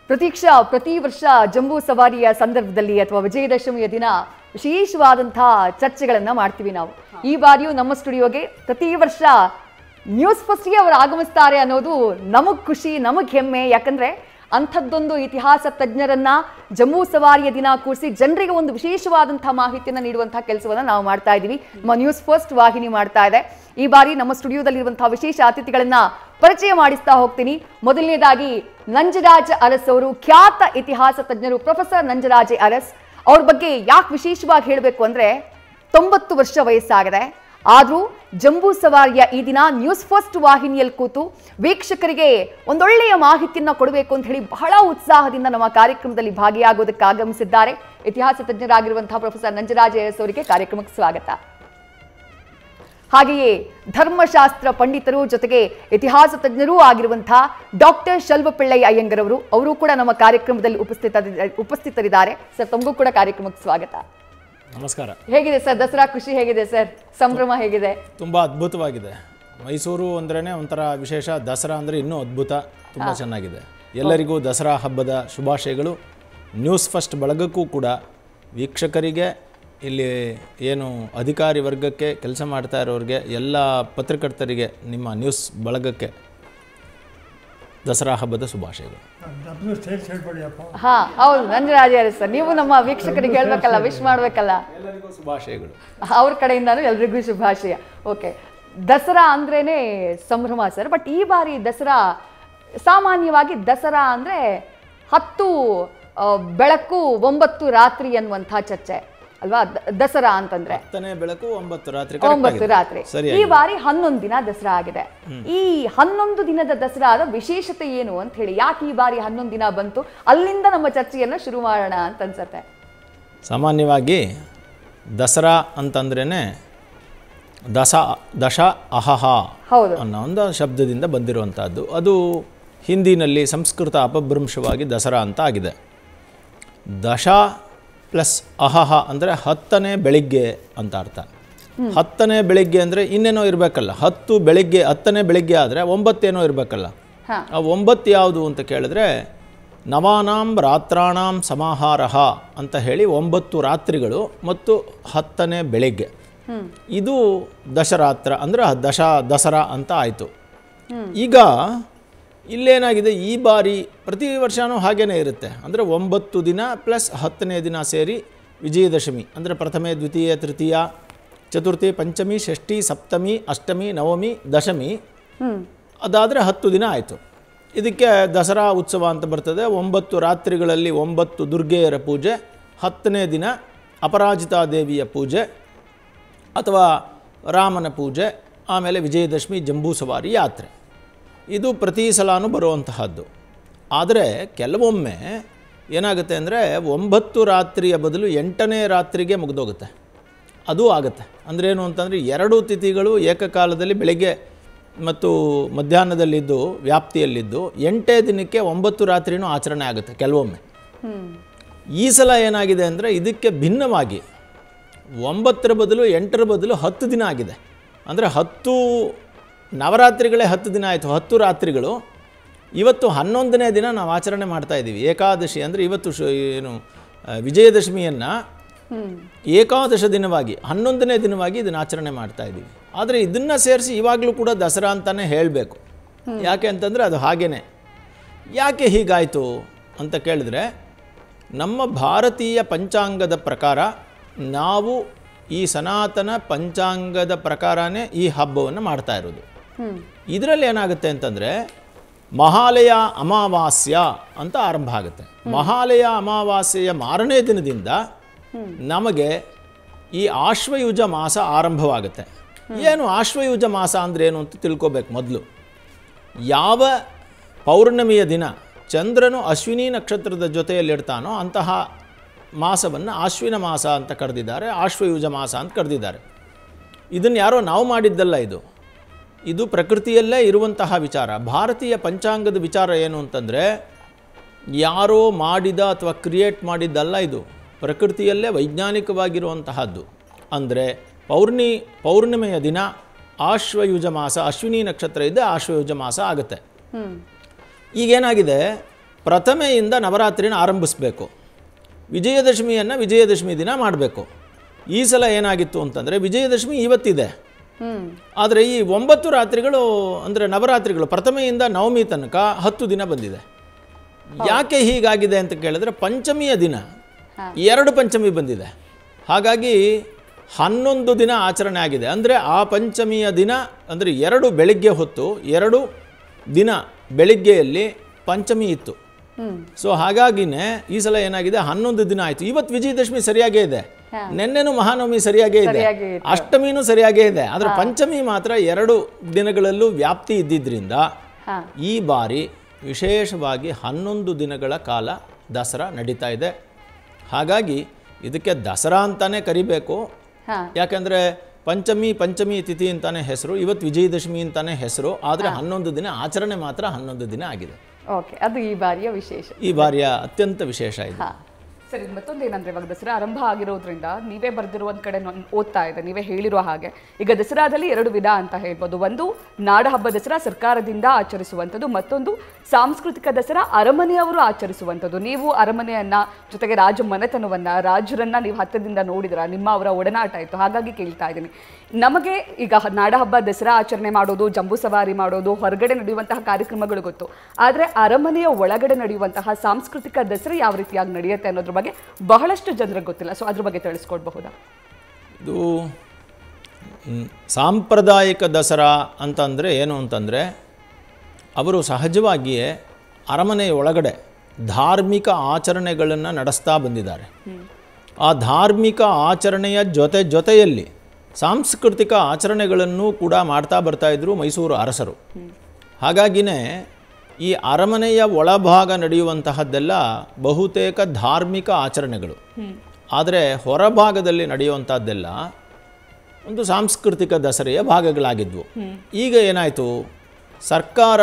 ಪ್ರತಿ ವರ್ಷ ಜಂಬೂ ಸವಾರಿಯ ಸಂದರ್ಭದಲ್ಲಿ ಅಥವಾ ವಿಜಯದಶಮಿಯ ದಿನ ವಿಶೇಷವಾದಂತಹ ಚರ್ಚೆಗಳನ್ನ ಮಾಡ್ತೀವಿ ನಾವು. ಈ ಬಾರಿಯೂ ನಮ್ಮ ಸ್ಟುಡಿಯೋಗೆ ಪ್ರತಿ ವರ್ಷ ನ್ಯೂಸ್ ಫಸ್ಟ್ಗೆ ಅವರು ಆಗಮಿಸ್ತಾರೆ ಅನ್ನೋದು ನಮಗ್ ಖುಷಿ, ನಮಗ್ ಹೆಮ್ಮೆ. ಯಾಕಂದ್ರೆ ಅಂಥದ್ದೊಂದು ಇತಿಹಾಸ ತಜ್ಞರನ್ನ ಜಂಬೂ ಸವಾರಿಯ ದಿನ ಕೂರಿಸಿ ಜನರಿಗೆ ಒಂದು ವಿಶೇಷವಾದಂತಹ ಮಾಹಿತಿಯನ್ನು ನೀಡುವಂತಹ ಕೆಲಸವನ್ನ ನಾವು ಮಾಡ್ತಾ ಇದ್ದೀವಿ. ನಮ್ಮ ನ್ಯೂಸ್ ಫಸ್ಟ್ ವಾಹಿನಿ ಮಾಡ್ತಾ ಇದೆ. ಈ ಬಾರಿ ನಮ್ಮ ಸ್ಟುಡಿಯೋದಲ್ಲಿರುವಂತಹ ವಿಶೇಷ ಅತಿಥಿಗಳನ್ನ ಪರಿಚಯ ಮಾಡಿಸ್ತಾ ಹೋಗ್ತೀನಿ. ಮೊದಲನೇದಾಗಿ ನಂಜರಾಜ ಅರಸ್ ಅವರು, ಖ್ಯಾತ ಇತಿಹಾಸ ತಜ್ಞರು, ಪ್ರೊಫೆಸರ್ ನಂಜರಾಜ ಅರಸ್. ಅವ್ರ ಬಗ್ಗೆ ಯಾಕೆ ವಿಶೇಷವಾಗಿ ಹೇಳಬೇಕು ಅಂದ್ರೆ 90 ವರ್ಷ ವಯಸ್ಸಾಗಿದೆ. ಆದ್ರೂ ಜಂಬೂ ಸವಾರಿಯ ಈ ದಿನ ನ್ಯೂಸ್ ಫಸ್ಟ್ ವಾಹಿನಿಯಲ್ಲಿ ಕೂತು ವೀಕ್ಷಕರಿಗೆ ಒಂದೊಳ್ಳೆಯ ಮಾಹಿತಿಯನ್ನ ಕೊಡಬೇಕು ಅಂತ ಹೇಳಿ ಬಹಳ ಉತ್ಸಾಹದಿಂದ ನಮ್ಮ ಕಾರ್ಯಕ್ರಮದಲ್ಲಿ ಭಾಗಿಯಾಗೋದಕ್ಕೆ ಆಗಮಿಸಿದ್ದಾರೆ. ಇತಿಹಾಸ ತಜ್ಞರಾಗಿರುವಂತಹ ಪ್ರೊಫೆಸರ್ ನಂಜರಾಜ ಅರಸ್ ಅವರಿಗೆ ಕಾರ್ಯಕ್ರಮಕ್ಕೆ ಸ್ವಾಗತ. ಹಾಗೆಯೇ ಧರ್ಮಶಾಸ್ತ್ರ ಪಂಡಿತರು ಜೊತೆಗೆ ಇತಿಹಾಸ ತಜ್ಞರೂ ಆಗಿರುವಂತಹ ಡಾಕ್ಟರ್ ಶಲ್ವಪಿಳ್ಳೈ ಅಯ್ಯಂಗರ್ ಅವರು ಕೂಡ ನಮ್ಮ ಕಾರ್ಯಕ್ರಮದಲ್ಲಿ ಉಪಸ್ಥಿತರಿದ್ದಾರೆ. ಸರ್, ತಮಗೂ ಕೂಡ ಕಾರ್ಯಕ್ರಮಕ್ಕೆ ಸ್ವಾಗತ. ನಮಸ್ಕಾರ. ಹೇಗಿದೆ ಸರ್ ದಸರಾ? ಖುಷಿ ಹೇಗಿದೆ ಸರ್? ಸಂಭ್ರಮ ಹೇಗಿದೆ? ತುಂಬಾ ಅದ್ಭುತವಾಗಿದೆ. ಮೈಸೂರು ಅಂದ್ರೇನೆ ಒಂಥರ ವಿಶೇಷ, ದಸರಾ ಅಂದರೆ ಇನ್ನೂ ಅದ್ಭುತ, ತುಂಬ ಚೆನ್ನಾಗಿದೆ. ಎಲ್ಲರಿಗೂ ದಸರಾ ಹಬ್ಬದ ಶುಭಾಶಯಗಳು. ನ್ಯೂಸ್ ಫಸ್ಟ್ ಬಳಗಕ್ಕೂ ಕೂಡ, ವೀಕ್ಷಕರಿಗೆ, ಇಲ್ಲಿ ಏನು ಅಧಿಕಾರಿ ವರ್ಗಕ್ಕೆ ಕೆಲಸ ಮಾಡ್ತಾ ಇರೋರಿಗೆ, ಎಲ್ಲ ಪತ್ರಕರ್ತರಿಗೆ, ನಿಮ್ಮ ನ್ಯೂಸ್ ಬಳಗಕ್ಕೆ ದಸರಾ ಹಬ್ಬದ ಶುಭಾಶಯಗಳು. ಹಾ ಹೌದು, ನಂಜರಾಜ ಅರಸ್ ಸರ್, ನೀವು ನಮ್ಮ ವೀಕ್ಷಕರಿಗೆ ಹೇಳ್ಬೇಕಲ್ಲ, ವಿಶ್ ಮಾಡ್ಬೇಕಲ್ಲ. ಎಲ್ಲರಿಗೂ ಶುಭಾಶಯಗಳು. ಅವ್ರ ಕಡೆಯಿಂದಾನು ಎಲ್ರಿಗೂ ಶುಭಾಶಯ. ಓಕೆ, ದಸರಾ ಅಂದ್ರೇನೆ ಸಂಭ್ರಮ ಸರ್. ಬಟ್ ಈ ಬಾರಿ ದಸರಾ, ಸಾಮಾನ್ಯವಾಗಿ ದಸರಾ ಅಂದ್ರೆ 10 ಬೆಳಕು 9 ರಾತ್ರಿ ಅನ್ನುವಂತಹ ಚರ್ಚೆ ಅಲ್ವಾ? ದಸರಾ ಅಂತಂದ್ರೆ 10ನೇ ಬೆಳಕು 9 ರಾತ್ರಿ. 9 ರಾತ್ರಿ. ಈ ಬಾರಿ 11 ದಿನ ದಸರಾ ಆಗಿದೆ. ಈ 11 ದಿನದ ದಸರಾದ ವಿಶೇಷತೆ ಏನು ಅಂತ ಹೇಳಿ, ಯಾಕೆ ಈ ಬಾರಿ 11 ದಿನ ಬಂತು, ಅಲ್ಲಿಂದ ನಮ್ಮ ಚರ್ಚೆಯನ್ನ ಶುರು ಮಾಡೋಣ ಅಂತ ಅನ್ಸುತ್ತೆ. ಸಾಮಾನ್ಯವಾಗಿ ದಸರಾ ಅಂತಂದ್ರೇನೆ ದಶ ಅಹಹ ಅನ್ನೋ ಒಂದು ಶಬ್ದದಿಂದ ಬಂದಿರುವಂತಹದ್ದು. ಅದು ಹಿಂದಿನಲ್ಲಿ ಸಂಸ್ಕೃತ ಅಪಭ್ರಂಶವಾಗಿ ದಸರಾ ಅಂತ ಆಗಿದೆ. ದಶ ಪ್ಲಸ್ ಅಹಹ ಅಂದರೆ 10ನೇ ಬೆಳಿಗ್ಗೆ ಅಂತ ಅರ್ಥ. 10ನೇ ಬೆಳಿಗ್ಗೆ ಅಂದರೆ ಇನ್ನೇನೋ ಇರಬೇಕಲ್ಲ. 10 ಬೆಳಿಗ್ಗೆ, 10ನೇ ಬೆಳಿಗ್ಗೆ ಆದರೆ 9 ಏನೋ ಇರಬೇಕಲ್ಲ. ಆ 9 ಯಾವುದು ಅಂತ ಕೇಳಿದ್ರೆ ನವಾನಾಂ ರಾತ್ರಾಣಾಂ ಸಮಾಹಾರಃ ಅಂತ ಹೇಳಿ 9 ರಾತ್ರಿಗಳು ಮತ್ತು 10ನೇ ಬೆಳಿಗ್ಗೆ. ಇದು ದಶರಾತ್ರ ಅಂದರೆ ದಸರಾ ಅಂತ ಆಯಿತು. ಈಗ ಇಲ್ಲೇನಾಗಿದೆ, ಈ ಬಾರಿ ಪ್ರತಿ ವರ್ಷವೂ ಹಾಗೇ ಇರುತ್ತೆ. ಅಂದರೆ 9 ದಿನ ಪ್ಲಸ್ 10ನೇ ದಿನ ಸೇರಿ ವಿಜಯದಶಮಿ ಅಂದರೆ ಪ್ರಥಮೆ, ದ್ವಿತೀಯ, ತೃತೀಯ, ಚತುರ್ಥಿ, ಪಂಚಮಿ, ಷಷ್ಠಿ, ಸಪ್ತಮಿ, ಅಷ್ಟಮಿ, ನವಮಿ, ದಶಮಿ, ಅದಾದರೆ 10 ದಿನ ಆಯಿತು. ಇದಕ್ಕೆ ದಸರಾ ಉತ್ಸವ ಅಂತ ಬರ್ತದೆ. 9 ರಾತ್ರಿಗಳಲ್ಲಿ 9 ದುರ್ಗೆಯರ ಪೂಜೆ, 10ನೇ ದಿನ ಅಪರಾಜಿತಾ ದೇವಿಯ ಪೂಜೆ ಅಥವಾ ರಾಮನ ಪೂಜೆ, ಆಮೇಲೆ ವಿಜಯದಶಮಿ ಜಂಬೂ ಸವಾರಿ ಯಾತ್ರೆ. ಇದು ಪ್ರತಿ ಸಲನೂ ಬರುವಂತಹದ್ದು. ಆದರೆ ಕೆಲವೊಮ್ಮೆ ಏನಾಗುತ್ತೆ ಅಂದರೆ 9 ರಾತ್ರಿಯ ಬದಲು 8ನೇ ರಾತ್ರಿಗೆ ಮುಗಿದೋಗುತ್ತೆ. ಅದು ಆಗುತ್ತೆ. ಅಂದ್ರೇನು ಅಂತಂದರೆ 2 ತಿಥಿಗಳು ಏಕಕಾಲದಲ್ಲಿ ಬೆಳಗ್ಗೆ ಮತ್ತು ಮಧ್ಯಾಹ್ನದಲ್ಲಿದ್ದು ವ್ಯಾಪ್ತಿಯಲ್ಲಿದ್ದು 8ನೇ ದಿನಕ್ಕೆ 9 ರಾತ್ರಿನೂ ಆಚರಣೆ ಆಗುತ್ತೆ ಕೆಲವೊಮ್ಮೆ. ಈ ಸಲ ಏನಾಗಿದೆ ಅಂದರೆ ಇದಕ್ಕೆ ಭಿನ್ನವಾಗಿ 9ರ ಬದಲು 8ರ ಬದಲು 10 ದಿನ ಆಗಿದೆ. ಅಂದರೆ 10 ನವರಾತ್ರಿಗಳೇ 10 ದಿನ ಆಯಿತು, 10 ರಾತ್ರಿಗಳು. ಇವತ್ತು 11ನೇ ದಿನ ನಾವು ಆಚರಣೆ ಮಾಡ್ತಾ ಇದ್ದೀವಿ. ಏಕಾದಶಿ ಅಂದರೆ ಇವತ್ತು ಏನು ವಿಜಯದಶಮಿಯನ್ನು ಏಕಾದಶ ದಿನವಾಗಿ 11ನೇ ದಿನವಾಗಿ ಇದನ್ನು ಆಚರಣೆ ಮಾಡ್ತಾ ಇದ್ದೀವಿ. ಆದರೆ ಇದನ್ನು ಸೇರಿಸಿ ಇವಾಗಲೂ ಕೂಡ ದಸರಾ ಅಂತಲೇ ಹೇಳಬೇಕು. ಯಾಕೆ ಅಂತಂದರೆ ಅದು ಹಾಗೇ. ಯಾಕೆ ಹೀಗಾಯಿತು ಅಂತ ಕೇಳಿದ್ರೆ, ನಮ್ಮ ಭಾರತೀಯ ಪಂಚಾಂಗದ ಪ್ರಕಾರ, ನಾವು ಈ ಸನಾತನ ಪಂಚಾಂಗದ ಪ್ರಕಾರನೇ ಈ ಹಬ್ಬವನ್ನು ಮಾಡ್ತಾ ಇರೋದು. ಇದರಲ್ಲಿ ಏನಾಗುತ್ತೆ ಅಂತಂದರೆ ಮಹಾಲಯ ಅಮಾವಾಸ್ಯ ಅಂತ ಆರಂಭ ಆಗುತ್ತೆ. ಮಹಾಲಯ ಅಮಾವಾಸ್ಯೆಯ ಮಾರನೇ ದಿನದಿಂದ ನಮಗೆ ಈ ಆಶ್ವಯುಜ ಮಾಸ ಆರಂಭವಾಗುತ್ತೆ. ಏನು ಆಶ್ವಯುಜ ಮಾಸ ಅಂದರೆ ಏನು ಅಂತ ತಿಳ್ಕೊಬೇಕು. ಮೊದಲು ಯಾವ ಪೌರ್ಣಮಿಯ ದಿನ ಚಂದ್ರನು ಅಶ್ವಿನಿ ನಕ್ಷತ್ರದ ಜೊತೆಯಲ್ಲಿರ್ತಾನೋ ಅಂತಹ ಮಾಸವನ್ನು ಆಶ್ವಿನ ಮಾಸ ಅಂತ ಕರೆದಿದ್ದಾರೆ, ಆಶ್ವಯುಜ ಮಾಸ ಅಂತ ಕರೆದಿದ್ದಾರೆ. ಇದನ್ನು ಯಾರೋ ನಾವು ಮಾಡಿದ್ದಲ್ಲ, ಇದು ಪ್ರಕೃತಿಯಲ್ಲೇ ಇರುವಂತಹ ವಿಚಾರ. ಭಾರತೀಯ ಪಂಚಾಂಗದ ವಿಚಾರ ಏನು ಅಂತಂದರೆ ಯಾರೋ ಮಾಡಿದ ಅಥವಾ ಕ್ರಿಯೇಟ್ ಮಾಡಿದ್ದಲ್ಲ, ಇದು ಪ್ರಕೃತಿಯಲ್ಲೇ ವೈಜ್ಞಾನಿಕವಾಗಿರುವಂತಹದ್ದು. ಅಂದರೆ ಪೌರ್ಣಿಮೆಯ ದಿನ ಆಶ್ವಯುಜ ಮಾಸ, ಅಶ್ವಿನಿ ನಕ್ಷತ್ರ ಇದ್ದರೆ ಆಶ್ವಯುಜ ಮಾಸ ಆಗುತ್ತೆ. ಈಗೇನಾಗಿದೆ, ಪ್ರಥಮೆಯಿಂದ ನವರಾತ್ರಿನ ಆರಂಭಿಸಬೇಕು, ವಿಜಯದಶಮಿಯನ್ನು ವಿಜಯದಶಮಿ ದಿನ ಮಾಡಬೇಕು. ಈ ಸಲ ಏನಾಗಿತ್ತು ಅಂತಂದರೆ ವಿಜಯದಶಮಿ ಇವತ್ತಿದೆ, ಆದರೆ ಈ 9 ರಾತ್ರಿಗಳು ಅಂದರೆ ನವರಾತ್ರಿಗಳು ಪ್ರಥಮೆಯಿಂದ ನವಮಿ ತನಕ 10 ದಿನ ಬಂದಿದೆ. ಯಾಕೆ ಹೀಗಾಗಿದೆ ಅಂತ ಕೇಳಿದ್ರೆ ಪಂಚಮಿಯ ದಿನ 2 ಪಂಚಮಿ ಬಂದಿದೆ, ಹಾಗಾಗಿ 11 ದಿನ ಆಚರಣೆ ಆಗಿದೆ. ಅಂದರೆ ಆ ಪಂಚಮಿಯ ದಿನ ಅಂದರೆ 2 ಬೆಳಿಗ್ಗೆ ಹೊತ್ತು 2 ದಿನ ಬೆಳಿಗ್ಗೆಯಲ್ಲಿ ಪಂಚಮಿ ಇತ್ತು. ಸೊ ಹಾಗಾಗಿನೇ ಈ ಸಲ ಏನಾಗಿದೆ 11 ದಿನ ಆಯಿತು. ಇವತ್ತು ವಿಜಯದಶಮಿ ಸರಿಯಾಗೇ ಇದೆ, ನೆನ್ನೆನೂ ಮಹಾನವಮಿ ಸರಿಯಾಗೇ ಇದೆ, ಅಷ್ಟಮಿನೂ ಸರಿಯಾಗೇ ಇದೆ. ಆದರೆ ಪಂಚಮಿ ಮಾತ್ರ 2 ದಿನಗಳಲ್ಲೂ ವ್ಯಾಪ್ತಿ ಇದ್ದಿದ್ದರಿಂದ ಈ ಬಾರಿ ವಿಶೇಷವಾಗಿ 11 ದಿನಗಳ ಕಾಲ ದಸರಾ ನಡೀತಾ ಇದೆ. ಹಾಗಾಗಿ ಇದಕ್ಕೆ ದಸರಾ ಅಂತಾನೆ ಕರಿಬೇಕು. ಯಾಕಂದರೆ ಪಂಚಮಿ ತಿಥಿ ಅಂತಾನೆ ಹೆಸರು, ಇವತ್ತು ವಿಜಯದಶಮಿ ಅಂತಾನೆ ಹೆಸರು, ಆದರೆ 11 ದಿನ ಆಚರಣೆ ಮಾತ್ರ 11 ದಿನ ಆಗಿದೆ. ಓಕೆ, ಅದು ಈ ಬಾರಿಯ ವಿಶೇಷ, ಈ ಬಾರಿಯ ಅತ್ಯಂತ ವಿಶೇಷ ಇದೆ. ಸರಿ, ಮತ್ತೊಂದು ಏನಂದ್ರೆ ಇವಾಗ ದಸರಾ ಆರಂಭ ಆಗಿರೋದ್ರಿಂದ ನೀವೇ ಬರೆದಿರೋ ಒಂದು ಕಡೆ ಓದ್ತಾ ಇದೆ, ನೀವೇ ಹೇಳಿರೋ ಹಾಗೆ ಈಗ ದಸರಾದಲ್ಲಿ 2 ವಿಧ ಅಂತ ಹೇಳ್ಬೋದು. ಒಂದು ನಾಡಹಬ್ಬ ದಸರಾ ಸರ್ಕಾರದಿಂದ ಆಚರಿಸುವಂಥದ್ದು, ಮತ್ತೊಂದು ಸಾಂಸ್ಕೃತಿಕ ದಸರಾ ಅರಮನೆಯವರು ಆಚರಿಸುವಂಥದ್ದು. ನೀವು ಅರಮನೆಯನ್ನ ಜೊತೆಗೆ ರಾಜ ಮನೆತನವನ್ನ ರಾಜರನ್ನ ನೀವು ಹತ್ತಿರದಿಂದ ನೋಡಿದ್ರ, ನಿಮ್ಮ ಅವರ ಒಡನಾಟ ಇತ್ತು, ಹಾಗಾಗಿ ಕೇಳ್ತಾ ಇದ್ದೀನಿ. ನಮಗೆ ಈಗ ನಾಡಹಬ್ಬ ದಸರಾ ಆಚರಣೆ ಮಾಡೋದು, ಜಂಬೂ ಸವಾರಿ ಮಾಡೋದು, ಹೊರಗಡೆ ನಡೆಯುವಂತಹ ಕಾರ್ಯಕ್ರಮಗಳು ಗೊತ್ತು, ಆದರೆ ಅರಮನೆಯ ಒಳಗಡೆ ನಡೆಯುವಂತಹ ಸಾಂಸ್ಕೃತಿಕ ದಸರಾ ಯಾವ ರೀತಿಯಾಗಿ ನಡೆಯುತ್ತೆ ಅನ್ನೋದ್ರ ಬಗ್ಗೆ ಬಹಳಷ್ಟು ಜನರಿಗೆ ಗೊತ್ತಿಲ್ಲ. ಸೊ ಅದ್ರ ಬಗ್ಗೆ ತಿಳಿಸ್ಕೊಡ್ಬಹುದಾ? ಇದು ಸಾಂಪ್ರದಾಯಿಕ ದಸರಾ ಅಂತಂದರೆ ಏನು ಅಂತಂದರೆ ಅವರು ಸಹಜವಾಗಿಯೇ ಅರಮನೆಯ ಒಳಗಡೆ ಧಾರ್ಮಿಕ ಆಚರಣೆಗಳನ್ನು ನಡೆಸ್ತಾ ಬಂದಿದ್ದಾರೆ. ಆ ಧಾರ್ಮಿಕ ಆಚರಣೆಯ ಜೊತೆಯಲ್ಲಿ ಸಾಂಸ್ಕೃತಿಕ ಆಚರಣೆಗಳನ್ನು ಕೂಡ ಮಾಡ್ತಾ ಬರ್ತಾಯಿದ್ರು ಮೈಸೂರು ಅರಸರು. ಹಾಗಾಗಿನೇ ಈ ಅರಮನೆಯ ಒಳಭಾಗ ನಡೆಯುವಂತಹದ್ದೆಲ್ಲ ಬಹುತೇಕ ಧಾರ್ಮಿಕ ಆಚರಣೆಗಳು, ಆದರೆ ಹೊರಭಾಗದಲ್ಲಿ ನಡೆಯುವಂಥದ್ದೆಲ್ಲ ಒಂದು ಸಾಂಸ್ಕೃತಿಕ ದಸರೆಯ ಭಾಗಗಳಾಗಿದ್ವು. ಈಗ ಏನಾಯಿತು, ಸರ್ಕಾರ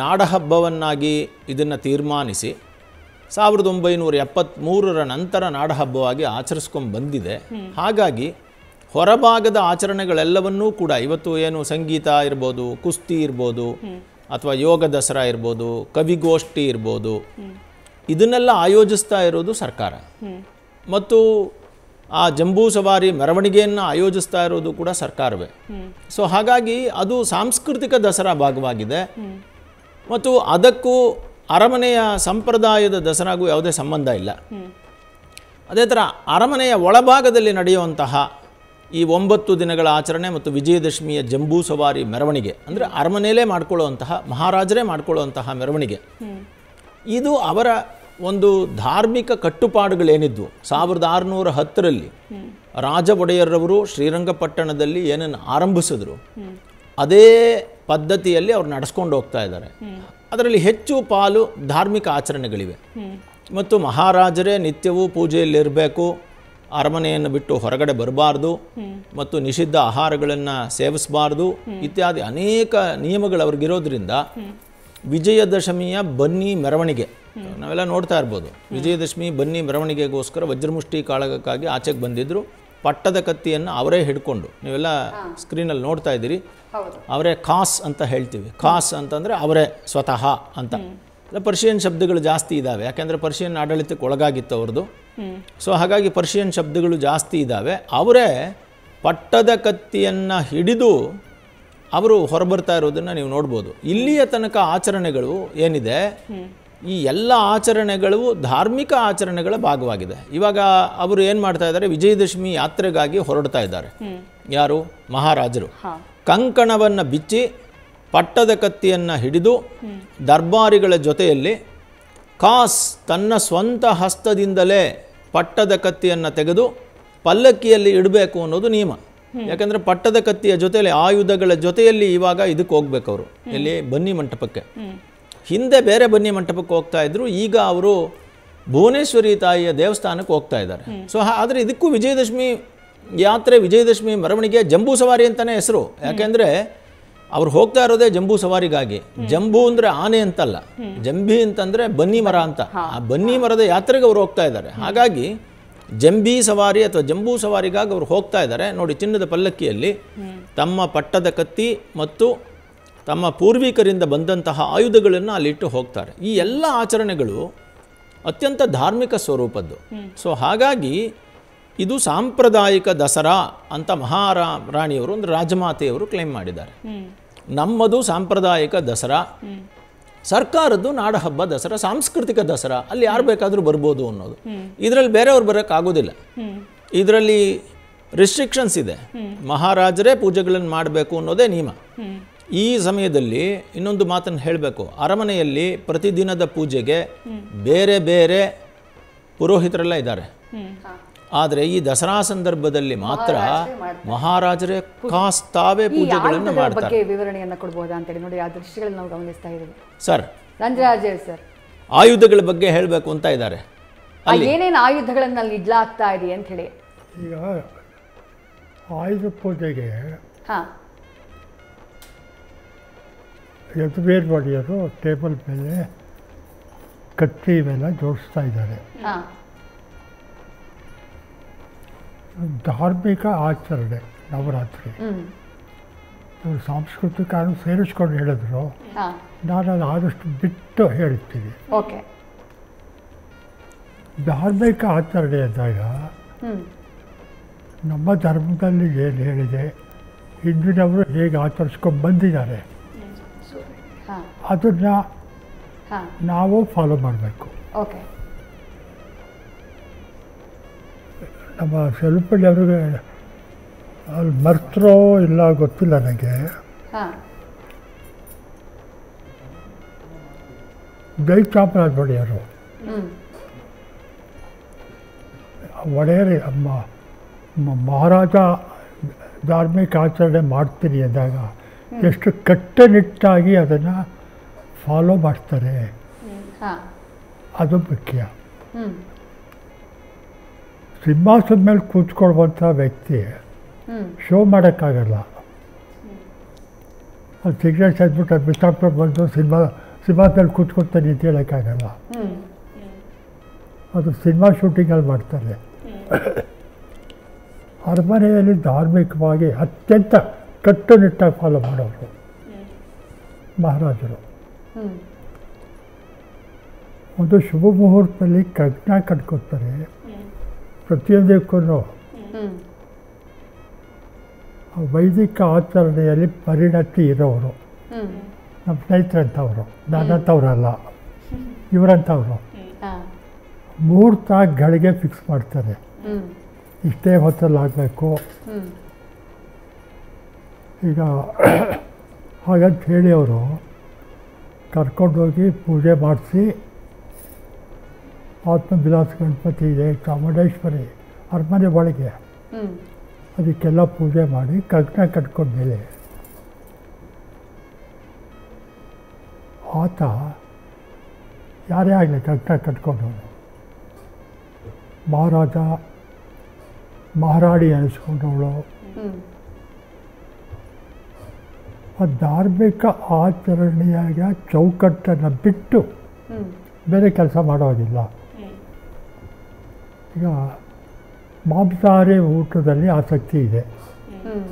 ನಾಡಹಬ್ಬವನ್ನಾಗಿ ಇದನ್ನು ತೀರ್ಮಾನಿಸಿ 1973ರ ನಂತರ ನಾಡಹಬ್ಬವಾಗಿ ಆಚರಿಸ್ಕೊಂಡು ಬಂದಿದೆ. ಹಾಗಾಗಿ ಹೊರಭಾಗದ ಆಚರಣೆಗಳೆಲ್ಲವನ್ನೂ ಕೂಡ ಇವತ್ತು ಏನು ಸಂಗೀತ ಇರ್ಬೋದು, ಕುಸ್ತಿ ಇರ್ಬೋದು, ಅಥವಾ ಯೋಗ ದಸರಾ ಇರ್ಬೋದು, ಕವಿಗೋಷ್ಠಿ ಇರ್ಬೋದು, ಇದನ್ನೆಲ್ಲ ಆಯೋಜಿಸ್ತಾ ಇರೋದು ಸರ್ಕಾರ. ಮತ್ತು ಆ ಜಂಬೂ ಸವಾರಿ ಮೆರವಣಿಗೆಯನ್ನು ಆಯೋಜಿಸ್ತಾ ಇರೋದು ಕೂಡ ಸರ್ಕಾರವೇ. ಸೊ ಹಾಗಾಗಿ ಅದು ಸಾಂಸ್ಕೃತಿಕ ದಸರಾ ಭಾಗವಾಗಿದೆ. ಮತ್ತು ಅದಕ್ಕೂ ಅರಮನೆಯ ಸಂಪ್ರದಾಯದ ದಸರಾಗೂ ಯಾವುದೇ ಸಂಬಂಧ ಇಲ್ಲ. ಅದೇ ಥರ ಅರಮನೆಯ ಒಳಭಾಗದಲ್ಲಿ ನಡೆಯುವಂತಹ ಈ 9 ದಿನಗಳ ಆಚರಣೆ ಮತ್ತು ವಿಜಯದಶಮಿಯ ಜಂಬೂ ಸವಾರಿ ಮೆರವಣಿಗೆ, ಅಂದರೆ ಅರಮನೆಯಲ್ಲೇ ಮಾಡ್ಕೊಳ್ಳುವಂತಹ ಮಹಾರಾಜರೇ ಮಾಡ್ಕೊಳ್ಳುವಂತಹ ಮೆರವಣಿಗೆ, ಇದು ಅವರ ಒಂದು ಧಾರ್ಮಿಕ ಕಟ್ಟುಪಾಡುಗಳೇನಿದ್ವು 1610ರಲ್ಲಿ ರಾಜ ಒಡೆಯರ್ರವರು ಶ್ರೀರಂಗಪಟ್ಟಣದಲ್ಲಿ ಏನನ್ನು ಆರಂಭಿಸಿದ್ರು ಅದೇ ಪದ್ಧತಿಯಲ್ಲಿ ಅವ್ರು ನಡೆಸ್ಕೊಂಡು ಹೋಗ್ತಾ ಇದ್ದಾರೆ. ಅದರಲ್ಲಿ ಹೆಚ್ಚು ಪಾಲು ಧಾರ್ಮಿಕ ಆಚರಣೆಗಳಿವೆ. ಮತ್ತು ಮಹಾರಾಜರೇ ನಿತ್ಯವೂ ಪೂಜೆಯಲ್ಲಿರಬೇಕು, ಅರಮನೆಯನ್ನು ಬಿಟ್ಟು ಹೊರಗಡೆ ಬರಬಾರ್ದು, ಮತ್ತು ನಿಷಿದ್ಧ ಆಹಾರಗಳನ್ನು ಸೇವಿಸಬಾರ್ದು ಇತ್ಯಾದಿ ಅನೇಕ ನಿಯಮಗಳು ಅವ್ರಿಗಿರೋದ್ರಿಂದ ವಿಜಯದಶಮಿಯ ಬನ್ನಿ ಮೆರವಣಿಗೆ ನಾವೆಲ್ಲ ನೋಡ್ತಾ ಇರ್ಬೋದು. ವಿಜಯದಶಮಿ ಬನ್ನಿ ಮೆರವಣಿಗೆಗೋಸ್ಕರ ವಜ್ರಮುಷ್ಟಿ ಕಾಳಗಕ್ಕಾಗಿ ಆಚೆಗೆ ಬಂದಿದ್ದರು. ಪಟ್ಟದ ಕತ್ತಿಯನ್ನು ಅವರೇ ಹಿಡ್ಕೊಂಡು, ನೀವೆಲ್ಲ ಸ್ಕ್ರೀನಲ್ಲಿ ನೋಡ್ತಾ ಇದ್ದೀರಿ, ಅವರೇ ಖಾಸ್ ಅಂತ ಹೇಳ್ತೀವಿ. ಖಾಸ್ ಅಂತಂದರೆ ಅವರೇ ಸ್ವತಃ ಅಂತ. ಪರ್ಷಿಯನ್ ಶಬ್ದಗಳು ಜಾಸ್ತಿ ಇದ್ದಾವೆ, ಯಾಕೆಂದರೆ ಪರ್ಷಿಯನ್ ಆಡಳಿತಕ್ಕೆ ಒಳಗಾಗಿತ್ತು ಅವ್ರದ್ದು. ಸೊ ಹಾಗಾಗಿ ಪರ್ಷಿಯನ್ ಶಬ್ದಗಳು ಜಾಸ್ತಿ ಇದ್ದಾವೆ. ಅವರೇ ಪಟ್ಟದ ಕತ್ತಿಯನ್ನು ಹಿಡಿದು ಅವರು ಹೊರಬರ್ತಾ ಇರೋದನ್ನು ನೀವು ನೋಡ್ಬೋದು. ಇಲ್ಲಿಯ ತನಕ ಆಚರಣೆಗಳು ಏನಿದೆ, ಈ ಎಲ್ಲ ಆಚರಣೆಗಳು ಧಾರ್ಮಿಕ ಆಚರಣೆಗಳ ಭಾಗವಾಗಿದೆ. ಇವಾಗ ಅವರು ಏನು ಮಾಡ್ತಾ ಇದ್ದಾರೆ, ವಿಜಯದಶಮಿ ಯಾತ್ರೆಗಾಗಿ ಹೊರಡ್ತಾ ಇದ್ದಾರೆ. ಯಾರು? ಮಹಾರಾಜರು. ಕಂಕಣವನ್ನು ಬಿಚ್ಚಿ ಪಟ್ಟದ ಕತ್ತಿಯನ್ನು ಹಿಡಿದು ದರ್ಬಾರಿಗಳ ಜೊತೆಯಲ್ಲಿ ಖಾಸ್ ತನ್ನ ಸ್ವಂತ ಹಸ್ತದಿಂದಲೇ ಪಟ್ಟದ ಕತ್ತಿಯನ್ನು ತೆಗೆದು ಪಲ್ಲಕ್ಕಿಯಲ್ಲಿ ಇಡಬೇಕು ಅನ್ನೋದು ನಿಯಮ. ಯಾಕಂದರೆ ಪಟ್ಟದ ಕತ್ತಿಯ ಜೊತೆಯಲ್ಲಿ ಆಯುಧಗಳ ಜೊತೆಯಲ್ಲಿ ಇವಾಗ ಇದಕ್ಕೆ ಹೋಗ್ಬೇಕು ಅವರು, ಇಲ್ಲಿ ಬನ್ನಿ ಮಂಟಪಕ್ಕೆ. ಹಿಂದೆ ಬೇರೆ ಬನ್ನಿ ಮಂಟಪಕ್ಕೆ ಹೋಗ್ತಾ ಇದ್ರು, ಈಗ ಅವರು ಭುವನೇಶ್ವರಿ ತಾಯಿಯ ದೇವಸ್ಥಾನಕ್ಕೆ ಹೋಗ್ತಾ ಇದ್ದಾರೆ. ಸೊ ಆದರೆ ಇದಕ್ಕೂ ವಿಜಯದಶಮಿ ಯಾತ್ರೆ, ವಿಜಯದಶಮಿ ಮೆರವಣಿಗೆ ಜಂಬೂ ಸವಾರಿ ಅಂತಲೇ ಹೆಸರು. ಯಾಕೆಂದರೆ ಅವ್ರು ಹೋಗ್ತಾ ಇರೋದೇ ಜಂಬೂ ಸವಾರಿಗಾಗಿ. ಜಂಬೂ ಅಂದರೆ ಆನೆ ಅಂತಲ್ಲ, ಜಂಬಿ ಅಂತಂದರೆ ಬನ್ನಿ ಮರ ಅಂತ. ಆ ಬನ್ನಿ ಮರದ ಯಾತ್ರೆಗೆ ಅವ್ರು ಹೋಗ್ತಾ ಇದ್ದಾರೆ. ಹಾಗಾಗಿ ಜಂಬಿ ಸವಾರಿ ಅಥವಾ ಜಂಬೂ ಸವಾರಿಗಾಗಿ ಅವ್ರು ಹೋಗ್ತಾ ಇದ್ದಾರೆ. ನೋಡಿ, ಚಿನ್ನದ ಪಲ್ಲಕ್ಕಿಯಲ್ಲಿ ತಮ್ಮ ಪಟ್ಟದ ಕತ್ತಿ ಮತ್ತು ತಮ್ಮ ಪೂರ್ವಿಕರಿಂದ ಬಂದಂತಹ ಆಯುಧಗಳನ್ನು ಅಲ್ಲಿಟ್ಟು ಹೋಗ್ತಾರೆ. ಈ ಎಲ್ಲ ಆಚರಣೆಗಳು ಅತ್ಯಂತ ಧಾರ್ಮಿಕ ಸ್ವರೂಪದ್ದು. ಸೊ ಹಾಗಾಗಿ ಇದು ಸಾಂಪ್ರದಾಯಿಕ ದಸರಾ ಅಂತ ಮಹಾರಾಣಿಯವರು ಅಂದರೆ ರಾಜಮಾತೆಯವರು ಕ್ಲೇಮ್ ಮಾಡಿದ್ದಾರೆ. ನಮ್ಮದು ಸಾಂಪ್ರದಾಯಿಕ ದಸರಾ, ಸರ್ಕಾರದ್ದು ನಾಡಹಬ್ಬ ದಸರಾ, ಸಾಂಸ್ಕೃತಿಕ ದಸರಾ, ಅಲ್ಲಿ ಯಾರು ಬೇಕಾದರೂ ಬರ್ಬೋದು ಅನ್ನೋದು. ಇದರಲ್ಲಿ ಬೇರೆಯವ್ರು ಬರೋಕ್ಕಾಗೋದಿಲ್ಲ. ಇದರಲ್ಲಿ ರಿಸ್ಟ್ರಿಕ್ಷನ್ಸ್ ಇದೆ. ಮಹಾರಾಜರೇ ಪೂಜೆಗಳನ್ನು ಮಾಡಬೇಕು ಅನ್ನೋದೇ ನಿಯಮ. ಈ ಸಮಯದಲ್ಲಿ ಇನ್ನೊಂದು ಮಾತನ್ನು ಹೇಳಬೇಕು, ಅರಮನೆಯಲ್ಲಿ ಪ್ರತಿದಿನದ ಪೂಜೆಗೆ ಬೇರೆ ಬೇರೆ ಪುರೋಹಿತರೆಲ್ಲ ಇದ್ದಾರೆ. ಆದರೆ ಈ ದಸರಾ ಸಂದರ್ಭದಲ್ಲಿ ಮಾತ್ರ ಮಹಾರಾಜರೇ ತಾವೇ ಪೂಜೆಗಳನ್ನು ಮಾಡ್ತಾರೆ. ವಿವರಣೆಯನ್ನು ಕೊಡಬಹುದಾ ಅಂತೇಳಿ ನೋಡಿ, ಆ ದೃಶ್ಯಗಳನ್ನು ನಾವು ಗಮನಿಸ್ತಾ ಇದ್ದೀವಿ ಸರ್. ರಂಜರಾಜ್ ಸರ್, ಆಯುಧಗಳ ಬಗ್ಗೆ ಹೇಳಬೇಕು ಅಂತ ಇದ್ದಾರೆ. ಏನೇನು ಆಯುಧಗಳನ್ನು ಅಲ್ಲಿ ಇಡ್ಲಾಗ್ತಾ ಇದೆ ಅಂತ ಹೇಳಿ. ಈಗ ಆಯುಧ ಪೂಜೆಗೆ ಯದುವೀರ್ ಒಡೆಯರು ಟೇಬಲ್ ಮೇಲೆ ಕತ್ತಿ ಇವೆಲ್ಲ ಜೋಡಿಸ್ತಾ ಇದ್ದಾರೆ. ಧಾರ್ಮಿಕ ಆಚರಣೆ ನವರಾತ್ರಿ, ಇವರು ಸಾಂಸ್ಕೃತಿಕ ಸೇರಿಸ್ಕೊಂಡು ಹೇಳಿದ್ರು. ನಾನು ಅದು ಆದಷ್ಟು ಬಿಟ್ಟು ಹೇಳ್ತೀನಿ. ಧಾರ್ಮಿಕ ಆಚರಣೆ ಅಂದಾಗ ನಮ್ಮ ಧರ್ಮದಲ್ಲಿ ಏನು ಹೇಳಿದೆ, ಹಿಂದಿನವರು ಹೇಗೆ ಆಚರಿಸ್ಕೊಂಡು ಬಂದಿದ್ದಾರೆ ಅದನ್ನು ನಾವು ಫಾಲೋ ಮಾಡಬೇಕು. ನಮ್ಮ ಸ್ವಲ್ಪಳ್ಳಿಯವ್ರಿಗೆ ಅಲ್ಲಿ ಮರ್ತರೋ ಇಲ್ಲ ಗೊತ್ತಿಲ್ಲ ನನಗೆ. ಜಯಚಾಮರಾಜ ಒಡೆಯರು ಒಡೆಯರಿ ಮಹಾರಾಜ ಧಾರ್ಮಿಕ ಆಚರಣೆ ಮಾಡ್ತೀನಿ ಅಂದಾಗ ಎಷ್ಟು ಕಟ್ಟುನಿಟ್ಟಾಗಿ ಅದನ್ನು ಫಾಲೋ ಮಾಡ್ತಾರೆ, ಅದು ಮುಖ್ಯ. ಸಿಂಹಾಸದ ಮೇಲೆ ಕೂತ್ಕೊಳ್ಳುವಂಥ ವ್ಯಕ್ತಿ ಶೋ ಮಾಡೋಕ್ಕಾಗಲ್ಲ. ಅದು ಸಿಗರೇಟ್ ಸೇದ್ಬಿಟ್ಟು ಅದು ಬಿಸಾಕ್ಬಿಟ್ಟು ಬಂದು ಸಿನಿಮಾದಲ್ಲಿ ಕೂತ್ಕೊಳ್ತಾನೆ ಅಂತ ಹೇಳೋಕ್ಕಾಗಲ್ಲ. ಅದು ಸಿನಿಮಾ ಶೂಟಿಂಗಲ್ಲಿ ಮಾಡ್ತಾರೆ. ಅರಮನೆಯಲ್ಲಿ ಧಾರ್ಮಿಕವಾಗಿ ಅತ್ಯಂತ ಕಟ್ಟುನಿಟ್ಟಾಗಿ ಫಾಲೋ ಮಾಡೋರು ಮಹಾರಾಜರು. ಒಂದು ಶುಭ ಮುಹೂರ್ತದಲ್ಲಿ ಕಗ್ನ ಕಟ್ಕೊತಾರೆ. ಪ್ರತಿಯೊಂದಕ್ಕೂ ವೈದಿಕ ಆಚರಣೆಯಲ್ಲಿ ಪರಿಣತಿ ಇರೋರು ನಮ್ಮ ಸ್ನೇಹಿತರಂಥವ್ರು, ನನ್ನಂಥವ್ರಲ್ಲ, ಇವರಂಥವ್ರು. ಮುಹೂರ್ತ ಗಳಿಗೆ ಫಿಕ್ಸ್ ಮಾಡ್ತಾರೆ, ಇಷ್ಟೇ ಹೊತ್ತಲ್ಲಿ ಆಗಬೇಕು. ಈಗ ಹಾಗಂತ ಹೇಳಿ ಅವರು ಕರ್ಕೊಂಡೋಗಿ ಪೂಜೆ ಮಾಡಿಸಿ, ಆತ್ಮವಿಲಾಸ ಗಣಪತಿ ಇದೆ, ಚಾಮುಂಡೇಶ್ವರಿ ಅರಮನೆ ಒಳಗೆ, ಅದಕ್ಕೆಲ್ಲ ಪೂಜೆ ಮಾಡಿ ಕಗ್ನ ಕಟ್ಕೊಂಡ್ಮೇಲೆ ಆತ ಯಾರೇ ಆಗಲಿ ಕಗ್ನ ಕಟ್ಕೊಂಡವನು ಮಹಾರಾಜ ಮಹಾರಾಣಿ ಅನಿಸ್ಕೊಂಡವಳು. ಆ ಧಾರ್ಮಿಕ ಆಚರಣೆಯಾಗ ಚೌಕಟ್ಟನ್ನು ಬಿಟ್ಟು ಬೇರೆ ಕೆಲಸ ಮಾಡೋದಿಲ್ಲ. ಈಗ ಮಾಂಸಾಹಾರಿ ಊಟದಲ್ಲಿ ಆಸಕ್ತಿ ಇದೆ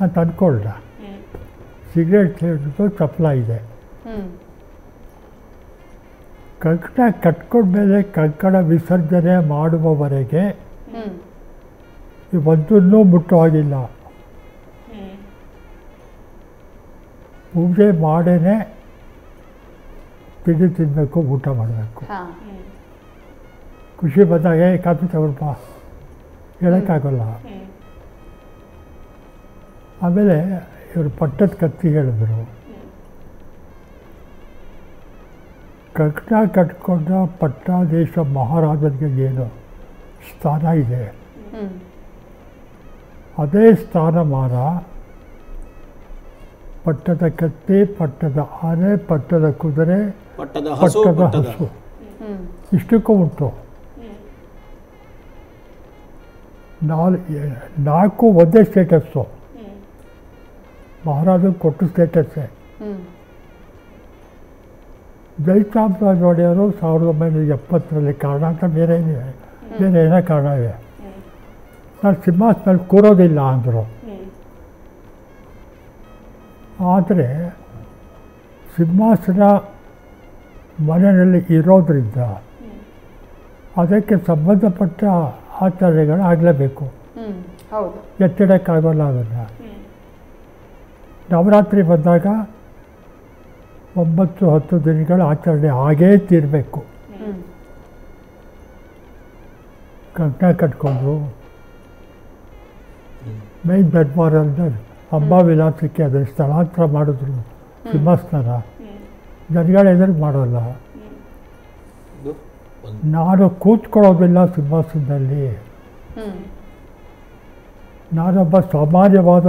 ಅಂತ ಅಂದ್ಕೊಳ್ಳ, ಸಿಗರೇಟ್ ಸೇರಿದ್ದು ಚಪ್ಪಲ ಇದೆ. ಕಂಕಣ ಕಟ್ಕೊಂಡ್ಮೇಲೆ ಕಂಕಣ ವಿಸರ್ಜನೆ ಮಾಡುವವರೆಗೆ ಒಂದನ್ನೂ ಮುಟ್ಟುವಾಗಿಲ್ಲ. ಪೂಜೆ ಮಾಡೇ ತಿಂಡಿ ತಿನ್ನಬೇಕು, ಊಟ ಮಾಡಬೇಕು. ಖುಷಿ ಬಂದಾಗ ಕಾಫಿ ತಗೊಳ್ಪ ಹೇಳೋಕ್ಕಾಗಲ್ಲ. ಆಮೇಲೆ ಇವರು ಪಟ್ಟದ ಕತ್ತಿ ಹೇಳಿದ್ರು. ಕಂಕಣ ಕಟ್ಕೊಂಡ ಪಟ್ಟಾಧೀಶ ಮಹಾರಾಜನಿಗೆ ಏನು ಸ್ಥಾನ ಇದೆ, ಅದೇ ಸ್ಥಾನಮಾನ ಪಟ್ಟದ ಕತ್ತಿ, ಪಟ್ಟದ ಆನೆ, ಪಟ್ಟದ ಕುದುರೆ, ಪಟ್ಟದ ಹಸು ಇಷ್ಟಕ್ಕೂ ಉಂಟು. ನಾಲ್ಕು ಒಂದೇ ಸ್ಟೇಟಸ್ಸು, ಮಹಾರಾಜನ ಕೊಟ್ಟು ಸ್ಟೇಟಸ್ಸೇ. ಜಯಚಾಮರಾಜ ಒಡೆಯರು 1970ರಲ್ಲಿ ಕಾರಣ ಅಂತ ಬೇರೆ ಏನೋ ಕಾರಣ ಇವೆ. ನಾನು ಸಿಂಹಾಸನದಲ್ಲಿ ಕೂರೋದಿಲ್ಲ ಅಂದರು. ಆದರೆ ಸಿಂಹಾಸನ ಮನೆಯಲ್ಲಿ ಇರೋದ್ರಿಂದ ಅದಕ್ಕೆ ಸಂಬಂಧಪಟ್ಟ ಆಚರಣೆಗಳು ಆಗಲೇಬೇಕು. ಹೌದು, ಎತ್ತಿಡಕ್ಕಾಗೋಲ್ಲ ಅದನ್ನು. ನವರಾತ್ರಿ ಬಂದಾಗ 9-10 ದಿನಗಳ ಆಚರಣೆ ಆಗೇ ತೀರಬೇಕು. ಕಂಕಣ ಕಟ್ಕೊಂಡು ಮೈ ದರ್ಬಾರಿಂದ ಅಂಬಾವಿಲಾಸಕ್ಕೆ ಅದನ್ನು ಸ್ಥಳಾಂತರ ಮಾಡಿದ್ರು ಸಿಂಹಾಸನ. ಜನಗಳು ಎದುರು ಮಾಡೋಲ್ಲ. ನಾನು ಕೂತ್ಕೊಳ್ಳೋದಿಲ್ಲ ಸಿಂಹಾಸನದಲ್ಲಿ. ನಾನೊಬ್ಬ ಸಾಮಾನ್ಯವಾದ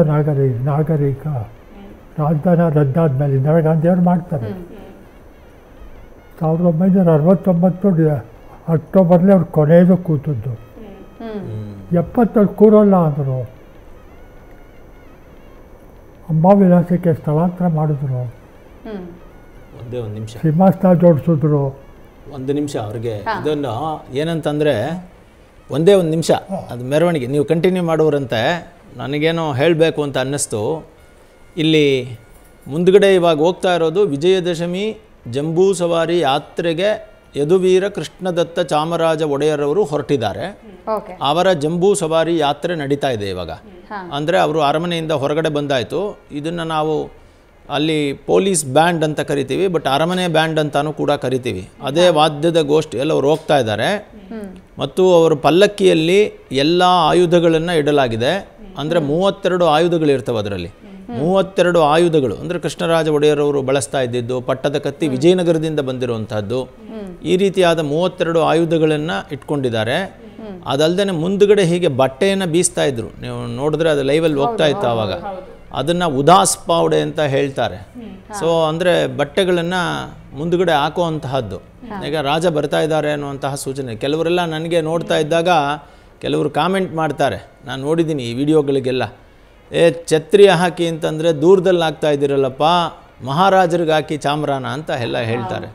ನಾಗರಿಕ. ರಾಜಧಾನಿ ರದ್ದಾದ ಮೇಲೆ ಇಂದಿರಾ ಗಾಂಧಿಯವರು ಮಾಡ್ತಾರೆ. 1969 ಅಕ್ಟೋಬರ್ಲಿ ಅವ್ರು ಕೊನೆಯದು ಕೂತದ್ದು. 70 ಕೂರೋಲ್ಲ ಅಂದರು. ಅಂಬಾವಿಲಾಸಕ್ಕೆ ಸ್ಥಳಾಂತರ ಮಾಡಿದ್ರು. ಒಂದೇ ಒಂದು ನಿಮಿಷ ಸಿಂಹಾಸನ ಜೋಡಿಸಿದ್ರು. ಒಂದು ನಿಮಿಷ ಅವ್ರಿಗೆ ಇದನ್ನು ಏನಂತಂದರೆ ಒಂದೇ ಒಂದು ನಿಮಿಷ ಅದು ಮೆರವಣಿಗೆ ನೀವು ಕಂಟಿನ್ಯೂ ಮಾಡೋರಂತೆ ನನಗೇನೋ ಹೇಳಬೇಕು ಅಂತ ಅನ್ನಿಸ್ತು. ಇಲ್ಲಿ ಮುಂದ್ಗಡೆ ಇವಾಗ ಹೋಗ್ತಾ ಇರೋದು ವಿಜಯದಶಮಿ ಜಂಬೂ ಸವಾರಿ ಯಾತ್ರೆಗೆ ಯದುವೀರ ಕೃಷ್ಣದತ್ತ ಚಾಮರಾಜ ಒಡೆಯರವರು ಹೊರಟಿದ್ದಾರೆ. ಅವರ ಜಂಬೂ ಸವಾರಿ ಯಾತ್ರೆ ನಡೀತಾ ಇದೆ ಇವಾಗ. ಅಂದರೆ ಅವರು ಅರಮನೆಯಿಂದ ಹೊರಗಡೆ ಬಂದಾಯಿತು. ಇದನ್ನು ನಾವು ಅಲ್ಲಿ ಪೊಲೀಸ್ ಬ್ಯಾಂಡ್ ಅಂತ ಕರಿತೀವಿ, ಬಟ್ ಅರಮನೆ ಬ್ಯಾಂಡ್ ಅಂತಾನೂ ಕೂಡ ಕರಿತೀವಿ. ಅದೇ ವಾದ್ಯದ ಗೋಷ್ಠಿ ಎಲ್ಲ ಅವ್ರು ಹೋಗ್ತಾ ಇದ್ದಾರೆ. ಮತ್ತು ಅವರು ಪಲ್ಲಕ್ಕಿಯಲ್ಲಿ ಎಲ್ಲ ಆಯುಧಗಳನ್ನು ಇಡಲಾಗಿದೆ. ಅಂದರೆ 32 ಆಯುಧಗಳಿರ್ತವೆ ಅದರಲ್ಲಿ. 32 ಆಯುಧಗಳು ಅಂದರೆ ಕೃಷ್ಣರಾಜ ಒಡೆಯರವರು ಬಳಸ್ತಾ ಇದ್ದಿದ್ದು ಪಟ್ಟದ ಕತ್ತಿ ವಿಜಯನಗರದಿಂದ ಬಂದಿರುವಂಥದ್ದು. ಈ ರೀತಿಯಾದ 32 ಆಯುಧಗಳನ್ನು ಇಟ್ಕೊಂಡಿದ್ದಾರೆ. ಅದಲ್ಲದೆ ಮುಂದುಗಡೆ ಹೀಗೆ ಬಟ್ಟೆಯನ್ನು ಬೀಸ್ತಾ ಇದ್ರು. ನೀವು ನೋಡಿದ್ರೆ ಅದು ಲೈವಲ್ಲಿ ಹೋಗ್ತಾ ಇತ್ತು ಆವಾಗ. ಅದನ್ನು ಉದಾಸ್ ಪಾವಡೆ ಅಂತ ಹೇಳ್ತಾರೆ. ಸೊ ಅಂದರೆ ಬಟ್ಟೆಗಳನ್ನು ಮುಂದುಗಡೆ ಹಾಕುವಂತಹದ್ದು. ಈಗ ರಾಜ ಬರ್ತಾ ಇದ್ದಾರೆ ಅನ್ನುವಂತಹ ಸೂಚನೆ. ಕೆಲವರೆಲ್ಲ ನನಗೆ ನೋಡ್ತಾ ಇದ್ದಾಗ ಕೆಲವರು ಕಾಮೆಂಟ್ ಮಾಡ್ತಾರೆ, ನಾನು ನೋಡಿದ್ದೀನಿ ಈ ವಿಡಿಯೋಗಳಿಗೆಲ್ಲ, ಛತ್ರಿ ಹಾಕಿ ಅಂತಂದರೆ ದೂರದಲ್ಲಿ ಹಾಕ್ತಾ ಇದ್ದೀರಲ್ಲಪ್ಪ, ಮಹಾರಾಜರಿಗೆ ಹಾಕಿ ಚಾಮರಾನ ಅಂತ ಎಲ್ಲ ಹೇಳ್ತಾರೆ.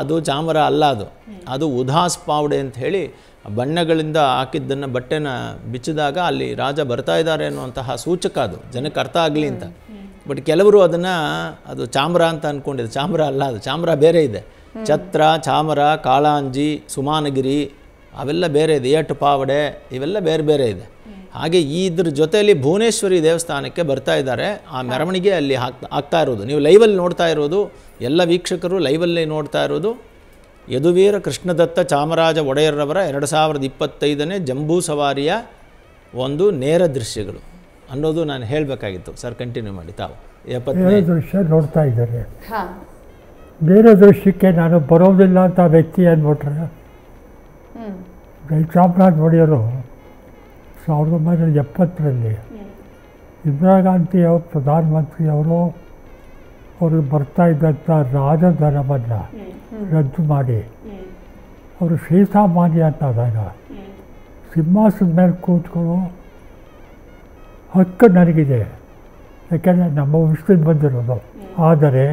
ಅದು ಚಾಮರ ಅಲ್ಲ, ಅದು ಉದಾಸ್ ಪಾವಡೆ ಅಂತ ಹೇಳಿ ಬಣ್ಣಗಳಿಂದ ಹಾಕಿದ್ದನ್ನು ಬಟ್ಟೆನ ಬಿಚ್ಚಿದಾಗ ಅಲ್ಲಿ ರಾಜ ಬರ್ತಾ ಇದ್ದಾರೆ ಅನ್ನುವಂತಹ ಸೂಚಕ. ಅದು ಜನಕ್ಕೆ ಅರ್ಥ ಆಗಲಿ ಅಂತ. ಬಟ್ ಕೆಲವರು ಅದನ್ನು ಅದು ಚಾಮರ ಅಂತ ಅಂದ್ಕೊಂಡಿದೆ. ಚಾಮರ ಅಲ್ಲ, ಅದು ಚಾಮರ ಬೇರೆ ಇದೆ. ಛತ್ರ, ಚಾಮರ, ಕಾಳಾಂಜಿ, ಸುಮಾನಗಿರಿ ಅವೆಲ್ಲ ಬೇರೆ ಇದೆ. ಏಟು ಪಾವಡೆ ಇವೆಲ್ಲ ಬೇರೆ ಬೇರೆ ಇದೆ. ಹಾಗೆ ಇದ್ರ ಜೊತೆಯಲ್ಲಿ ಭುವನೇಶ್ವರಿ ದೇವಸ್ಥಾನಕ್ಕೆ ಬರ್ತಾ ಇದ್ದಾರೆ. ಆ ಮೆರವಣಿಗೆ ಅಲ್ಲಿ ಆಗ್ತಾ ಇರೋದು ನೀವು ಲೈವಲ್ಲಿ ನೋಡ್ತಾ ಇರೋದು. ಎಲ್ಲ ವೀಕ್ಷಕರು ಲೈವಲ್ಲಿ ನೋಡ್ತಾ ಇರೋದು ಯದುವೀರ ಕೃಷ್ಣದತ್ತ ಚಾಮರಾಜ ಒಡೆಯರವರ 2025ನೇ ಜಂಬೂ ಸವಾರಿಯ ಒಂದು ನೇರ ದೃಶ್ಯಗಳು ಅನ್ನೋದು ನಾನು ಹೇಳಬೇಕಾಗಿತ್ತು. ಸರ್ ಕಂಟಿನ್ಯೂ ಮಾಡಿ. ತಾವು ನೇರ ದೃಶ್ಯ ನೋಡ್ತಾ ಇದ್ದಾರೆ. ನೇರ ದೃಶ್ಯಕ್ಕೆ ನಾನು ಬರೋದಿಲ್ಲ ಅಂತ ವ್ಯಕ್ತಿ ಅಂದ್ಬಿಟ್ರೆ, ಚಾಮರಾಜ ಒಡೆಯರು 1970ರಲ್ಲಿ ಇಂದಿರಾ ಗಾಂಧಿಯವರು ಪ್ರಧಾನಮಂತ್ರಿಯವರು ಅವ್ರಿಗೆ ಬರ್ತಾ ಇದ್ದಂಥ ರಾಜಧನವನ್ನು ರದ್ದು ಮಾಡಿ ಅವರು ಶ್ರೀಸಾಮಾನ್ಯ ಅಂತಾದಾಗ ಸಿಂಹಾಸನದ ಮೇಲೆ ಕೂತ್ಕೊಳ್ಳೋ ಹಕ್ಕು ನನಗಿದೆ, ಯಾಕೆಂದರೆ ನಮ್ಮ ವಂಶದಿಂದ ಬಂದಿರೋದು. ಆದರೆ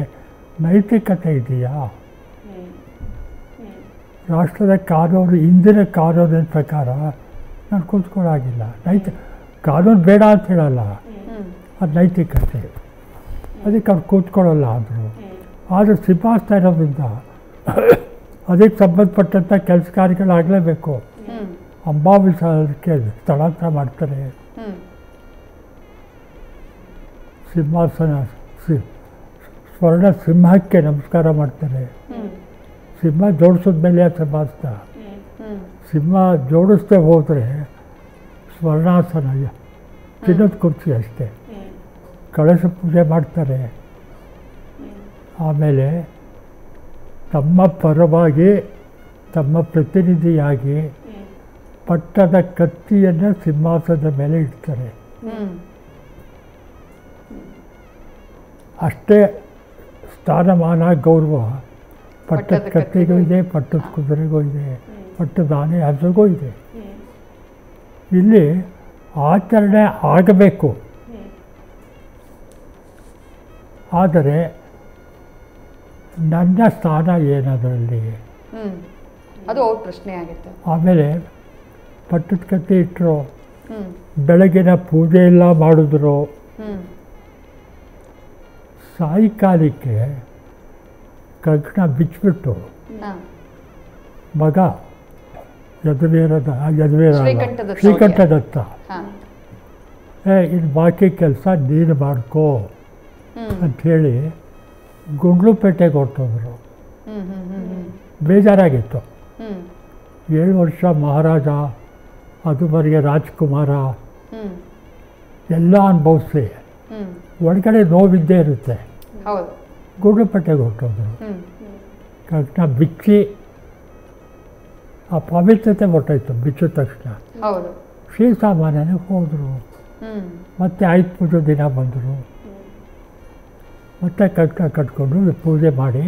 ನೈತಿಕತೆ ಇದೆಯಾ? ರಾಷ್ಟ್ರದ ಕಾನೂನು, ಇಂದಿನ ಕಾನೂನಿನ ಪ್ರಕಾರ ನಾನು ಕೂತ್ಕೊಳ್ಳೋಗಿಲ್ಲ. ಕಾನೂನು ಬೇಡ ಅಂತ ಹೇಳಲ್ಲ, ಅದು ನೈತಿಕತೆ. ಅದಕ್ಕೆ ಅವ್ರು ಕೂತ್ಕೊಳ್ಳಲ್ಲ ಅಂದರು. ಆದರೆ ಸಿಂಹಾಸನ ಇರೋದ್ರಿಂದ ಅದಕ್ಕೆ ಸಂಬಂಧಪಟ್ಟಂಥ ಕೆಲಸ ಕಾರ್ಯಗಳಾಗಲೇಬೇಕು. ಅಂಬಾವಿಲಾಸಕ್ಕೆ ಸ್ಥಳಾಂತರ ಮಾಡ್ತಾರೆ. ಸಿಂಹಾಸನ ಸ್ವರ್ಣ ಸಿಂಹಕ್ಕೆ ನಮಸ್ಕಾರ ಮಾಡ್ತಾರೆ. ಸಿಂಹ ಜೋಡಿಸಿದ ಮೇಲೆ ಸಿಂಹಾಸನ. ಸಿಂಹ ಜೋಡಿಸ್ದೆ ಹೋದರೆ ಸ್ವರ್ಣಾಸನ, ಚಿನ್ನದ ಕುರ್ಚಿ ಅಷ್ಟೇ. ಕಳಶ ಪೂಜೆ ಮಾಡ್ತಾರೆ. ಆಮೇಲೆ ತಮ್ಮ ಪರವಾಗಿ, ತಮ್ಮ ಪ್ರತಿನಿಧಿಯಾಗಿ ಪಟ್ಟದ ಕತ್ತಿಯನ್ನು ಸಿಂಹಾಸನದ ಮೇಲೆ ಇಡ್ತಾರೆ. ಅಷ್ಟೇ ಸ್ಥಾನಮಾನ, ಗೌರವ ಪಟ್ಟದ ಕತ್ತಿಗೂ ಇದೆ, ಪಟ್ಟದ ಕುದುರೆಗೂ ಇದೆ, ಪಟ್ಟದ ಆನೆ ಹಸುಗೂ ಇದೆ. ಇಲ್ಲಿ ಆಚರಣೆ ಆಗಬೇಕು. ಆದರೆ ನನ್ನ ಸ್ಥಾನ ಏನದರಲ್ಲಿ? ಅದು ಪ್ರಶ್ನೆ ಆಗುತ್ತೆ. ಆಮೇಲೆ ಪಟ್ಟದ ಕತ್ತಿ ಇಟ್ಟರು, ಬೆಳಗಿನ ಪೂಜೆ ಎಲ್ಲ ಮಾಡಿದ್ರು. ಸಾಯಂಕಾಲಕ್ಕೆ ಕಂಕಣ ಬಿಚ್ಚಿಬಿಟ್ಟು ಹಾ. ಮಗ ಯದುವೀರ ಶ್ರೀಕಂಠದತ್ತ ಶ್ರೀಕಂಠದತ್ತ ಹಾ. ಇನ್ನು ಬಾಕಿ ಕೆಲಸ ನೀನು ಮಾಡ್ಕೋ ಹ್ಮ್ ಅಂಥೇಳಿ ಗುಂಡ್ಲುಪೇಟೆಗೆ ಹೊರಟೋದ್ರು. ಹ್ಮ್ ಹ್ಮ್ ಹ್ಮ್ ಹ್ಮ್ ಬೇಜಾರಾಗಿತ್ತು. ಹ್ಮ್ 7 ವರ್ಷ ಮಹಾರಾಜ, ಅದುವರೆಗೆ ರಾಜ್ಕುಮಾರ ಹ್ಮ್ ಎಲ್ಲ ಅನುಭವಿಸಿ ಹ್ಮ್ ಒಳಗಡೆ ನೋವಿದ್ದೇ ಇರುತ್ತೆ. ಹೌದು. ಗುಂಡ್ಲುಪೇಟೆಗೆ ಹೊರಟೋದ್ರು. ಹ್ಮ್ ಕಂಕಣ ಬಿಚ್ಚಿ ಆ ಪವಿತ್ರತೆ ಹೊರಟೋಯ್ತು ಬಿಚ್ಚಿದ ತಕ್ಷಣ. ಹೌದು. ಶ್ರೀಸಾಮಾನ್ಯನೇ ಹೋದರು. ಹ್ಮ್ ಮತ್ತು 5 ಪೂಜೆ ದಿನ ಬಂದರು. ಮತ್ತೆ ಕಂಕಣ ಕಟ್ಕೊಂಡು ಪೂಜೆ ಮಾಡಿ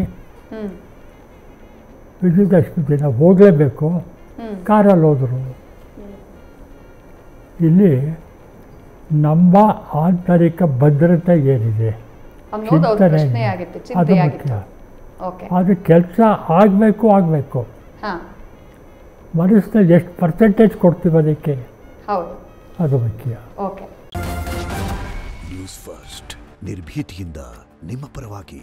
ಹ್ಮ್ ವಿಜಯದಶಮಿ ದಿನ ಹೋಗಲೇಬೇಕು. ಹ್ಮ್ ಕಾರಲ್ಲಿ ಹೋದರು. ಇಲ್ಲಿ ನಮ್ಮ ಆಂತರಿಕ ಭದ್ರತೆ ಏನಿದೆ ಅನ್ನೋದು ಅವ್ರ ಚಿಂತನೆ ಪ್ರಶ್ನೆ ಆಗಿತ್ತು, ಅದು ಚಿಂತೆ ಮುಖ್ಯ. ಆಗಿತ್ತು. ಓಕೆ. ಅದು ಕೆಲಸ ಆಗಬೇಕು. ಹಾ. ಮನಸ್ಸಿನಲ್ಲಿ ಎಷ್ಟು ಪರ್ಸೆಂಟೇಜ್ ಕೊಡ್ತೀವಿ ಅದಕ್ಕೆ, ಹೌದು. ಅದು ಮುಖ್ಯ. ಓಕೆ. ನ್ಯೂಸ್ ಫಸ್ಟ್ ನಿರ್ಭೀತಿಯಿಂದ ನಿಮ್ಮ ಪರವಾಗಿ.